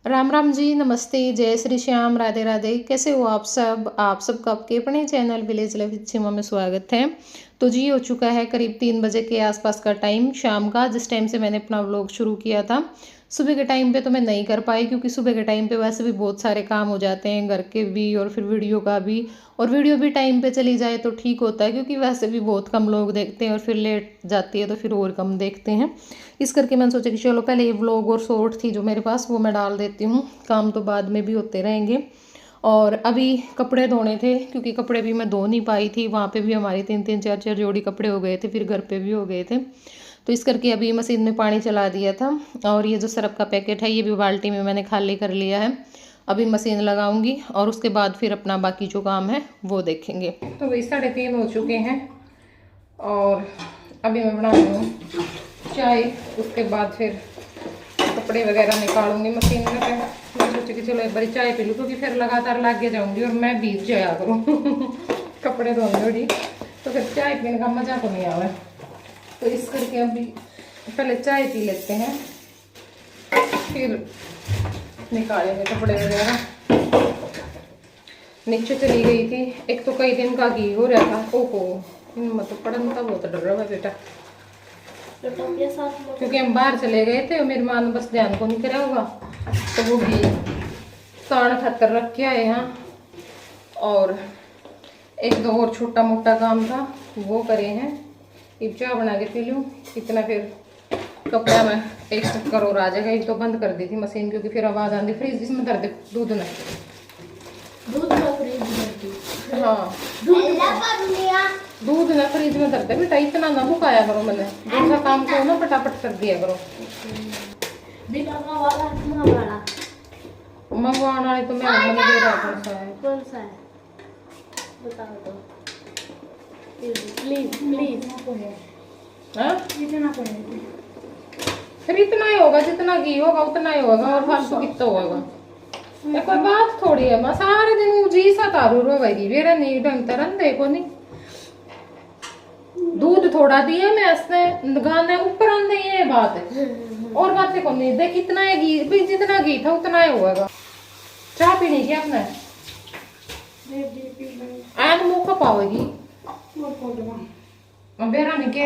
राम राम जी, नमस्ते, जय श्री श्याम, राधे राधे। कैसे हो आप सबका आपके अपने चैनल विलेज लाइफ विद सीमा में स्वागत है। तो जी हो चुका है करीब 3 बजे के आसपास का टाइम शाम का, जिस टाइम से मैंने अपना व्लॉग शुरू किया था। सुबह के टाइम पे तो मैं नहीं कर पाई क्योंकि सुबह के टाइम पे वैसे भी बहुत सारे काम हो जाते हैं, घर के भी और फिर वीडियो का भी। और वीडियो भी टाइम पे चली जाए तो ठीक होता है क्योंकि वैसे भी बहुत कम लोग देखते हैं और फिर लेट जाती है तो फिर और कम देखते हैं। इस करके मैंने सोचा कि चलो पहले ये व्लॉग और शॉर्ट थी जो मेरे पास वो मैं डाल देती हूँ, काम तो बाद में भी होते रहेंगे। और अभी कपड़े धोने थे क्योंकि कपड़े भी मैं धो नहीं पाई थी, वहाँ पे भी हमारी 3-3 4-4 जोड़ी कपड़े हो गए थे, फिर घर पे भी हो गए थे। तो इस करके अभी मशीन में पानी चला दिया था। और ये जो सरफ का पैकेट है ये भी बाल्टी में मैंने खाली कर लिया है। अभी मशीन लगाऊंगी और उसके बाद फिर अपना बाकी जो काम है वो देखेंगे। तो वही 3:30 हो चुके हैं और अभी मैं बना रही हूँ चाय। उसके बाद फिर कपड़े वगैरह निकालूंगी मशीन में। फिर मैं सोची कि चलो एक बार चाय पी लूँ क्योंकि फिर लगातार लागे जाऊंगी और मैं बीत जाया करूँ कपड़े धोने वाली, तो फिर चाय पीने का मज़ा तो नहीं आवा। तो इस करके अभी पहले चाय पी लेते हैं, फिर निकालेंगे कपड़े वगैरह। नीचे चली गई थी, एक तो कई दिन का घी हो रहा था। ओहो, मतलब पढ़ने का बहुत डर रहा है बेटा क्योंकि हम बाहर चले गए थे और मेरी माँ ने बस ध्यान को नहीं करा होगा, तो वो भी ताड़ खतर रख के आए यहाँ। और एक दो और छोटा मोटा काम था वो करे हैं। अब चाय बना के पी लूँ, इतना फिर कपड़ा में एक चक्कर और आ जाएगा। एक तो बंद कर दी थी मशीन क्योंकि फिर आवाज़ आती। फ्रिज इसमें धर दे दूध ना, हाँ दूध ना फ्रिज में धर दे बेटा, इतना ना भुकाया करो। मैंने दूसरा काम को ना फटाफट कर दिया करो। मंगवाने वाली तो मैंने दे रहा कौन सा है बता दो प्लीज प्लीज। फिर इतना ही होगा, जितना घी होगा उतना ही होगा और फालतू कितना होगा। कोई बात थोड़ी है, मैं सारे दिन जी सा तारू रोवेगी मेरा नहीं ढंग तरन देखो नहीं। दूध थोड़ा दिया मैं इसने गाने ऊपर आने ये बात है और बातें को नहीं देख। इतना है घी भी, जितना घी था उतना ही होगा। चाय पीनी क्या अपने आन मुँह का पाओगी बेरा नहीं के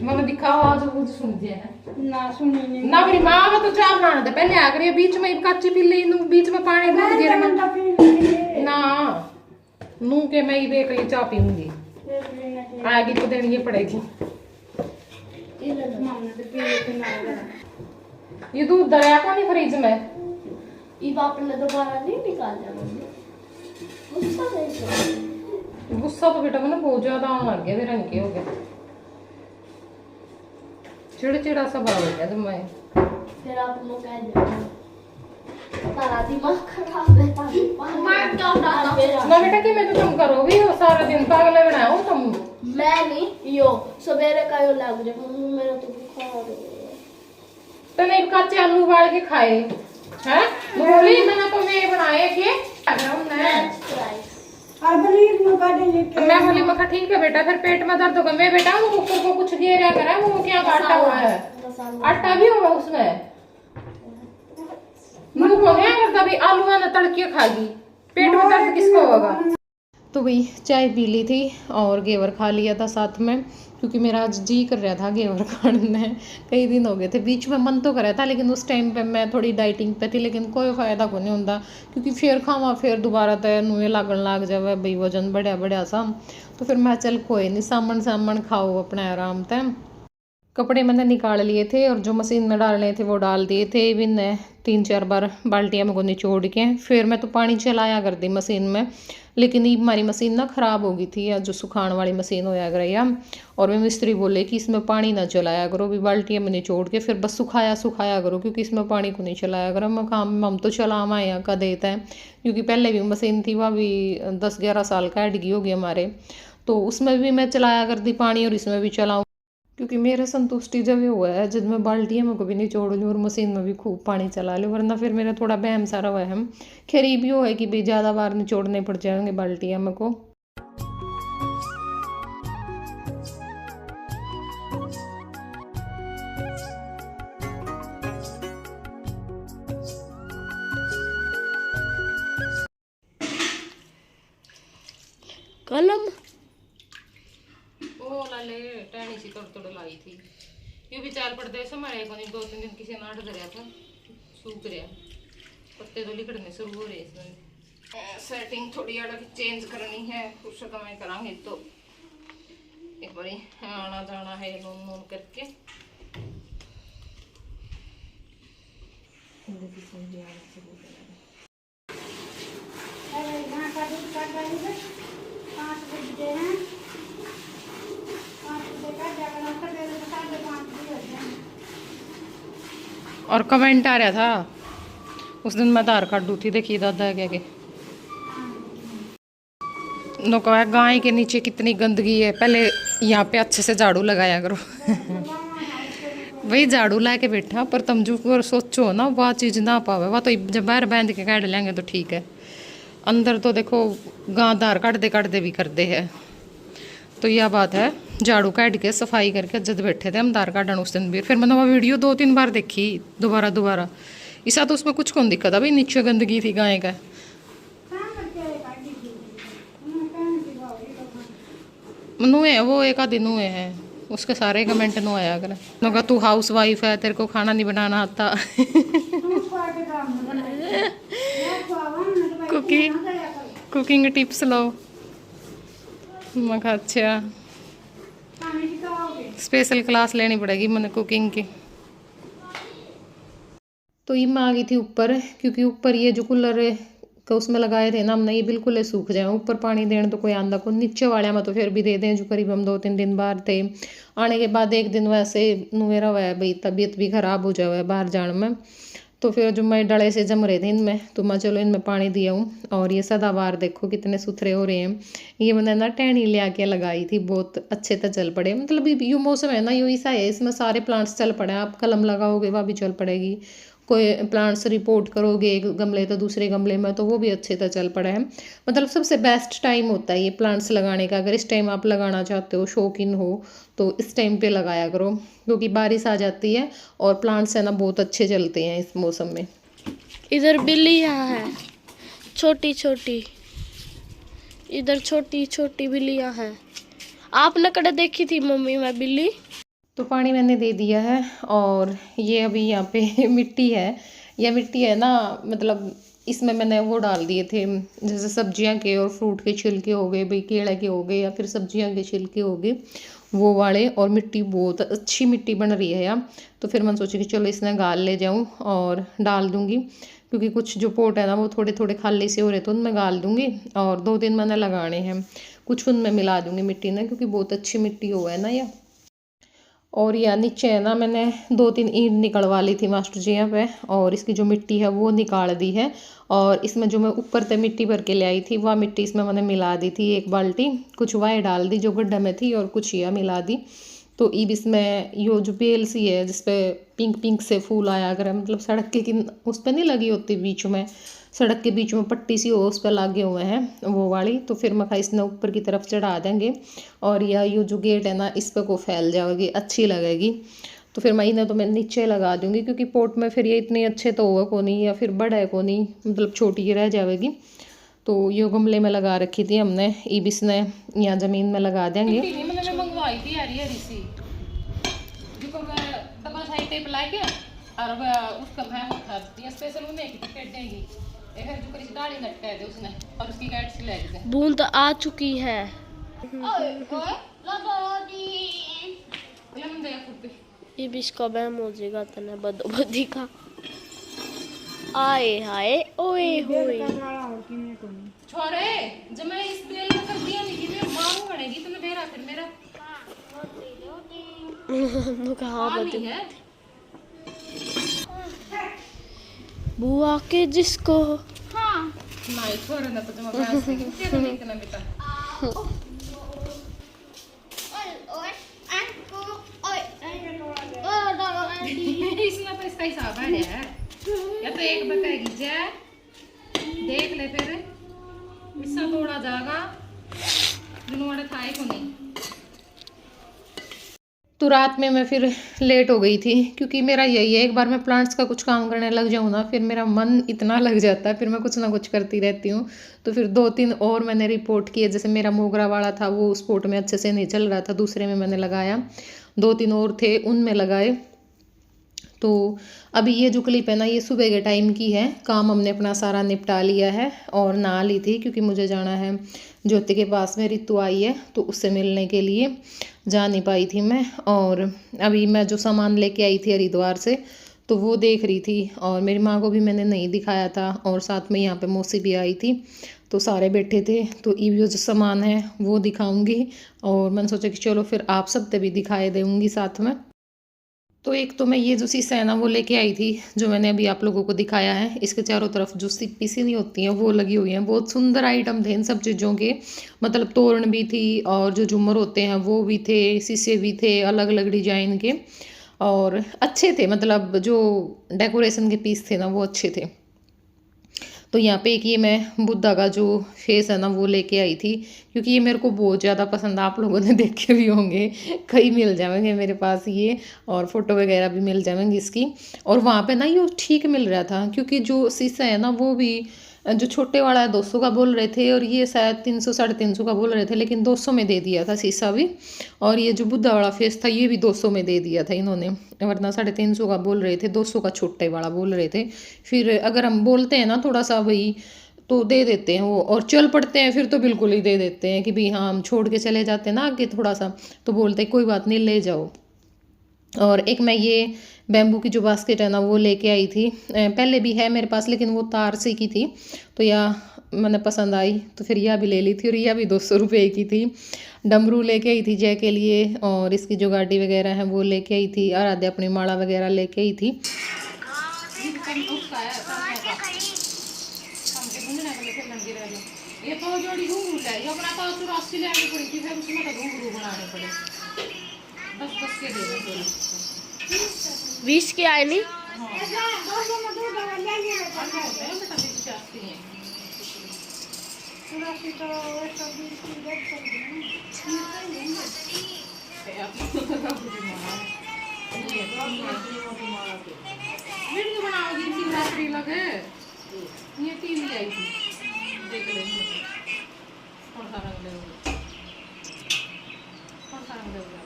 मैंने दिखाओ आज कुछ सुन दिया है ना सुनी नहीं ना। मेरी माँ में तो चाय बनाना था पहले आ गई, बीच में कच्ची पीली बीच में पानी दूध गिरा ना नू के मैं ही बेक चाय पीऊंगी, आगे तो देनी पड़ेगी। ये दूध दरिया को नहीं फ्रिज में आपने दोबारा नहीं निकाला। गुस्सा तो बेटा मैंने बहुत ज्यादा आने लग गया, रंग के हो गया, चिड़चिड़ा सा बड़ा हो गया। तो मैं फिर आप लोग कह देते तारा दिमाग खराब है, मैं क्या बताऊं ना बेटा कि मैं तो तुम करोगी हो सारा दिन पागल बनाओ तुम। मैं नहीं यो सवेरे का यो लग जाए मम्मी मेरा तो बुखार है। तो नहीं कच्चे आलू उबाल के खाए हैं बोली मैंने तो मैं बनाए के मैं बोली मखा ठीक है बेटा, फिर पेट में दर्द होगा। मैं बेटा वो ऊपर को कुछ गिरा करा वो क्या काटा हुआ है, आटा भी होगा उसमें मुंह हो गया और तभी आलू आना तड़के खागी, पेट में दर्द किसको होगा। तो वही चाय पी ली थी और घेवर खा लिया था साथ में क्योंकि मेरा आज जी कर रहा था घेवर खाने। कई दिन हो गए थे, बीच में मन तो कर रहा था लेकिन उस टाइम पे मैं थोड़ी डाइटिंग पे थी, लेकिन कोई फ़ायदा को नहीं होता क्योंकि फिर खावा फिर दोबारा तय नुए लागन लाग जावे भाई वजन बढ़िया बढ़िया सा। तो फिर मैं चल कोई नहीं, सामन सामन खाओ अपने आराम तय। कपड़े मैंने निकाल लिए थे और जो मशीन में डालने थे वो डाल दिए थे। भी ने 3-4 बार बाल्टियाँ में को निचोड़ के फिर मैं तो पानी चलाया कर दी मशीन में, लेकिन ये हमारी मशीन ना ख़राब हो गई थी या जो सुखाने वाली मशीन होया करैया। और मैं मिस्त्री बोले कि इसमें पानी ना चलाया करो, भी बाल्टियाँ में निचोड़ के फिर बस सुखाया करो क्योंकि इसमें पानी को नहीं चलाया करो। मैं काम हम तो चलावा यहाँ का देता है क्योंकि पहले भी मशीन थी वह भी 10-11 साल का एडगी होगी हमारे, तो उसमें भी मैं चलाया करती पानी और इसमें भी चलाऊँ क्योंकि मेरे संतुष्टि जब ये हुआ है जब मैं बाल्टियाँ में को भी निचोड़ लूँ और मशीन में भी खूब पानी चला लूँ, वरना फिर मेरा थोड़ा बहम सारा वहम खैर ये भी हो है कि भाई ज़्यादा बार निचोड़ने पड़ जाएंगे बाल्टियाँ में को। कलम ओ लाले टहनी सी तोड़ लाई थी। ये भी चाल पड़ते समारे को नहीं 2-3 दिन किसी ने आठ धरिया था, सूख रहा पत्ते तो लिखड़ने शुरू हो रहे इसमें। सेटिंग थोड़ी अलग चेंज करनी है, कुछ तो मैं करांगे तो एक बारी आना जाना है नून नून करके। और कमेंट आ रहा था उस दिन मैं आधार कार्ड दूती देखी दादा क्या के नो कहा गाय के नीचे कितनी गंदगी है, पहले यहाँ पे अच्छे से झाड़ू लगाया करो। वही झाड़ू ला के बैठा पर तुम जो सोचो ना वह चीज़ ना पावे, वह तो जब बाहर बांध के काट लेंगे तो ठीक है, अंदर तो देखो गां आधार काटते भी करते हैं। तो यह बात है, झाड़ू काट के सफाई करके जब बैठे थे हम आधार कार्ड उस दिन भी, फिर मैंने वह वीडियो 2-3 बार देखी दोबारा ऐसा तो उसमें कुछ कौन दिक्कत है भाई, नीचे गंदगी थी गाय का। नुए वो एक आधे नुए है, उसके सारे कमेंट नु आया कर नोगा तू हाउस वाइफ है तेरे को खाना नहीं बनाना आता। कुकिंग टिप्स लो। मैं कहा अच्छा स्पेशल क्लास लेनी पड़ेगी मैंने कुकिंग की। तो ये मैं आ गई थी ऊपर, क्योंकि ऊपर ये जो कूलर का उसमें लगाए थे ना हमने, ये बिल्कुल सूख जाए। ऊपर पानी देने तो कोई आंदा को, नीचे वाले में तो फिर भी दे दें, जो करीब हम 2-3 दिन बाहर थे। आने के बाद एक दिन वैसे नुएरा हुआ है भाई, तबीयत भी ख़राब हो जाए बाहर जाने में, तो फिर जो मैं डले से जम रहे थे इनमें, तो मैं चलो इनमें पानी दिया हूँ। और ये सदाबहार देखो कितने सुथरे हो रहे हैं। ये मैंने ना टहनी ले आके लगाई थी, बहुत अच्छे से चल पड़े। मतलब ये मौसम है ना, ये ऐसा है, इसमें सारे प्लांट्स चल पड़े। आप कलम लगाओगे वह भी चल पड़ेगी, कोई प्लांट्स रिपोर्ट करोगे एक गमले तो दूसरे गमले में, तो वो भी अच्छे से चल पड़ा है। मतलब सबसे बेस्ट टाइम होता है ये प्लांट्स लगाने का। अगर इस टाइम आप लगाना चाहते हो, शौकीन हो, तो इस टाइम पे लगाया करो, क्योंकि बारिश आ जाती है और प्लांट्स है ना बहुत अच्छे चलते हैं इस मौसम में। इधर बिल्लियाँ है छोटी छोटी, इधर छोटी छोटी बिल्लियाँ हैं। आपने कड़े देखी थी मम्मी मैं बिल्ली? तो पानी मैंने दे दिया है, और ये अभी यहाँ पे मिट्टी है। यह मिट्टी है ना, मतलब इसमें मैंने वो डाल दिए थे, जैसे सब्जियां के और फ्रूट के छिलके हो गए भाई, केले के हो गए या फिर सब्जियां के छिलके हो गए वो वाले। और मिट्टी बहुत अच्छी मिट्टी बन रही है यहाँ, तो फिर मैंने सोचा कि चलो इसमें गाल ले जाऊँ और डाल दूँगी, क्योंकि कुछ जो पोट है ना वो थोड़े थोड़े खाली से हो रहे तो उनमें गाल दूँगी। और 2 दिन मैंने लगाने हैं, कुछ उनमें मिला दूँगी मिट्टी ने, क्योंकि बहुत अच्छी मिट्टी हो है ना यह। और यह नीचे है ना, मैंने 2-3 ईंट निकलवा ली थी मास्टर जी यहाँ पे, और इसकी जो मिट्टी है वो निकाल दी है। और इसमें जो मैं ऊपर से मिट्टी भर के ले आई थी वह मिट्टी इसमें मैंने मिला दी थी, 1 बाल्टी। कुछ वाई डाल दी जो गड्ढे में थी और कुछ यह मिला दी। तो ईब इसमें यो जो बेल सी है जिसपे पिंक पिंक से फूल आया करे, मतलब सड़क के उस पर नहीं लगी होती बीच में, सड़क के बीच में पट्टी सी हो उस पर लगे हुए हैं वो वाली। तो फिर मैं इसने ऊपर की तरफ चढ़ा देंगे, और यह यो जो गेट है ना इस पर को फैल जाएगी, अच्छी लगेगी। तो फिर मैं इन्हें तो मैं नीचे लगा दूंगी, क्योंकि पोट में फिर ये इतने अच्छे तो होगा को नहीं, या फिर बड़ा है को नहीं, मतलब छोटी ही रह जाएगी। तो ये गमले में लगा रखी थी हमने, ईब इसने यहाँ ज़मीन में लगा देंगे। मंगवाई थी टेप लाके और उसका मैं उठा दिया स्पेशल उन्हें की टिकट देगी, फिर जो करी दाढ़ी लटका दे उसने और उसकी गाइड से ले गए। बूंद आ चुकी है। ये भी इसका बहम हो जाएगा तने बदो बदी का। आए हाय ओए होए छोरे जब मैं इस बेल में कर दिया नहीं कि मैं मारू बनेगी तुम्हें बेरा फिर मेरा नो कहां बदी है बुआ के जिसको। हाँ नहीं छोरे ना तो मैं पास से क्या देखना बेटा। इसमें तो इसका हिसाब है या तो एक बताएगी जा देख ले फिर इससे तोड़ा जाएगा जिन्होंने थाए को नहीं। तो रात में मैं फिर लेट हो गई थी, क्योंकि मेरा यही है, एक बार मैं प्लांट्स का कुछ काम करने लग जाऊँ ना, फिर मेरा मन इतना लग जाता है, फिर मैं कुछ ना कुछ करती रहती हूँ। तो फिर 2-3 और मैंने रिपोर्ट किए, जैसे मेरा मोगरा वाला था वो उस पोट में अच्छे से नहीं चल रहा था, दूसरे में मैंने लगाया, 2-3 और थे उनमें लगाए। तो अभी ये जो क्लिप है ना, ये सुबह के टाइम की है, काम हमने अपना सारा निपटा लिया है और नहा ली थी, क्योंकि मुझे जाना है ज्योति के पास में, ऋतु आई है तो उससे मिलने के लिए जा नहीं पाई थी मैं। और अभी मैं जो सामान लेके आई थी हरिद्वार से, तो वो देख रही थी, और मेरी माँ को भी मैंने नहीं दिखाया था, और साथ में यहाँ पे मौसी भी आई थी, तो सारे बैठे थे, तो ये जो सामान है वो दिखाऊंगी। और मैंने सोचा कि चलो फिर आप सब पे भी दिखाए दूँगी साथ में। तो एक तो मैं ये जो शीशा है ना वो लेके आई थी, जो मैंने अभी आप लोगों को दिखाया है, इसके चारों तरफ जो सिप्पी सी नहीं होती हैं वो लगी हुई हैं। बहुत सुंदर आइटम थे इन सब चीज़ों के, मतलब तोरण भी थी, और जो झूमर होते हैं वो भी थे, शीशे भी थे अलग अलग डिजाइन के, और अच्छे थे, मतलब जो डेकोरेशन के पीस थे ना वो अच्छे थे। तो यहाँ पे एक ये मैं बुद्धा का जो फेस है ना वो लेके आई थी, क्योंकि ये मेरे को बहुत ज़्यादा पसंद है, आप लोगों ने देखे भी होंगे, कई मिल जाएंगे मेरे पास ये, और फोटो वगैरह भी मिल जाएंगी इसकी। और वहाँ पे ना ये ठीक मिल रहा था, क्योंकि जो शीशा है ना वो भी जो छोटे वाला है 200 का बोल रहे थे, और ये शायद 300 350 का बोल रहे थे, लेकिन 200 में दे दिया था शीशा भी। और ये जो बुद्धा वाला फेस था ये भी 200 में दे दिया था इन्होंने, वरना 350 का बोल रहे थे, 200 का छोटे वाला बोल रहे थे। फिर अगर हम बोलते हैं ना थोड़ा सा भाई, तो दे देते हैं वो, और चल पड़ते हैं फिर तो बिल्कुल ही दे देते हैं कि भाई हाँ हम छोड़ के चले जाते हैं ना आगे थोड़ा सा, तो बोलते हैं कोई बात नहीं ले जाओ। और एक मैं ये बैम्बू की जो बास्केट है ना वो लेके आई थी, पहले भी है मेरे पास, लेकिन वो तार से की थी, तो यह मैंने पसंद आई तो फिर यह भी ले ली थी, और यह भी 200 रुपये की थी। डमरू लेके आई थी जय के लिए, और इसकी जो गाड़ी वगैरह है वो लेके आई थी, आराध्या अपनी माला वगैरह लेके आई थी। ये तो जोड़ी घुंघरू है, ये अपना तो 84 लेनी पड़ी थी, फिर उसमें तो घुंघरू बनाने पड़े, 10 के दे दो 20 के आए नहीं। वीडियो बनाओगी शिवरात्रि लगे, ये 3 ले आई थी, देख लेंगे कौन सा रंग लेंगे, कौन सा रंग लेंगे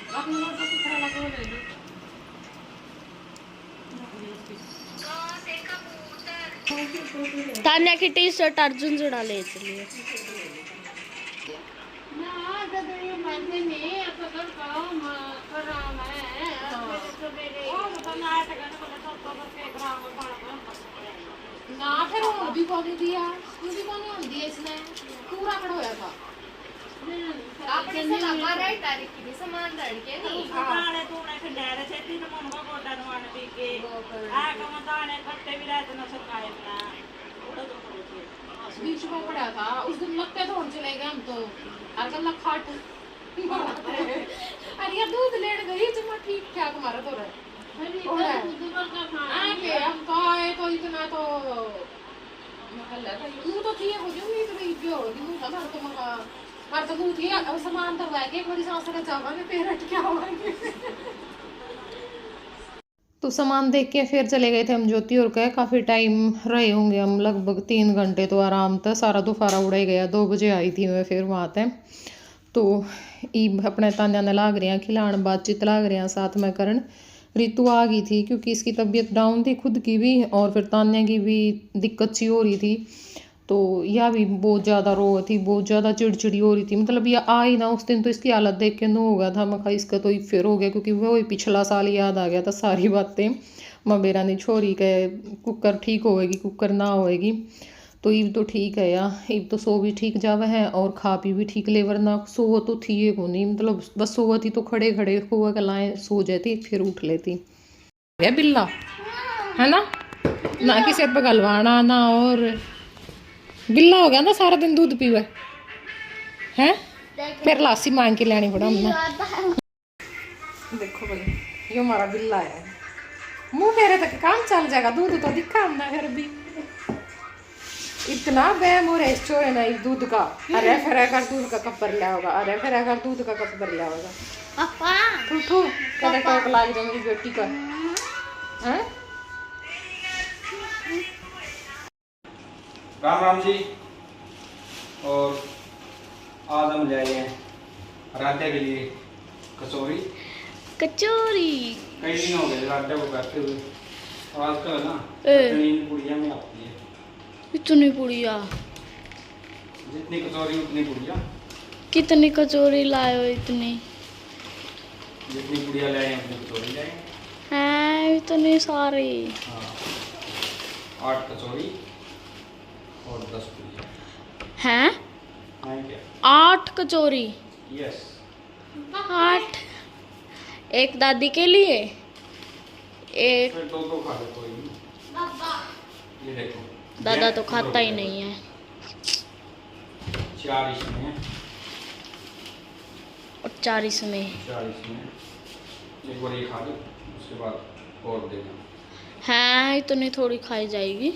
आप लोगों को सुथरा लगे वो ले लो। तान्या की टी शर्ट अर्जुन जुड़ा ले चलिए। ना फिर और भी कौन दिया, भी कौन होती है इसने पूरा खड़ा होया था अपने से लगा रहा है तारीख की सामान लड़के नहीं गाने तूने खंडेरे से तीन मन का कोटा नवान पी के आ कमताने खट्टे भी रहते न सकाए ना उड़ा तो पड़े बीच में पड़ा था उस दिन, लगते थोड़ चले गए हम तो, हर गल्ला खाट अरे ये दूध लेने गई तो मैं ठीक ठाक मारा तो रहे हम तो आए तो इतना तो तू तो ठीक हो जाऊंगी इतनी जो होगी था तो मगा हर तो दूध ही सामान तो वह के एक बारी सांस का जावांगे फिर हट क्या होंगे। तो सामान देख के फिर चले गए थे हम ज्योति और कहे, काफ़ी टाइम रहे होंगे हम, लगभग 3 घंटे तो आराम था, सारा दोपहरा उड़ा ही गया। 2 बजे आई थी मैं फिर वहाँ तक, तो ईब अपने तान्या ने लाग रहे हैं खिलान, बातचीत लाग रहे हैं साथ में करन। ऋतु आ गई थी क्योंकि इसकी तबीयत डाउन थी खुद की भी, और फिर तान्या की भी दिक्कत सी हो रही थी, तो यह भी बहुत ज़्यादा रो थी, बहुत ज़्यादा चिड़चिड़ी हो रही थी। मतलब यह आई ना उस दिन तो इसकी हालत देख के नो हो गया था, मैं कहा इसका तो फिर हो गया, क्योंकि वही पिछला साल याद आ गया था सारी बातें। मबेरा ने छोरी के कुकर ठीक होएगी कुकर ना होएगी, तो ईब तो ठीक है या ईब तो सो भी ठीक जावा है और खा पी भी ठीक ले, वरना सो तो थी ये को नहीं, मतलब बस सो थी तो खड़े खड़े हुआ कलाएँ सो जाती फिर उठ लेती। बिल्ला है ना किसी पे गलवाना ना, और गिल्ला हो गया ना सारा दिन दूध पीवा है, फिर लासी मांग के लेनी पड़ा हमने। देखो भाई ये हमारा बिल्ला है, मुंह मेरे तक काम चल जाएगा, दूध तो दिखा हमने फिर भी इतना वहम हो रहा है इस छोरे ना इस दूध का। अरे फिर कर दूध का कप भर लिया होगा, अरे फिर कर दूध का कप भर लिया होगा। पापा थू थू कदे टोक लाग जाए मेरी बेटी का। हैं? राम राम जी। और आज हम ले आए हैं राधा के लिए कचौरी। कचौरी कई दिन हो गए राधा को करते हुए, और आजकल ना ए। चटनी पुड़िया में आती है। इतनी पुड़िया, जितनी कचौरी उतनी पुड़िया। कितनी कचौरी लाए हो इतनी? जितनी पुड़िया ले आए हैं उतनी कचौरी ले आए हैं। हैं इतनी सारी? हाँ 8 कचौरी और 10 पुड़िया। हैं हैं क्या? 8 कचौरी? यस। 8 एक दादी के लिए, एक फिर दो खा लो कोई नहीं। ये देखो दादा तो खाता ही नहीं है। 4 इसमें, और 4 इसमें। 4 इसमें। एक बार ये खा लो, उसके बाद और देना। हैं इतनी थोड़ी खाई जाएगी?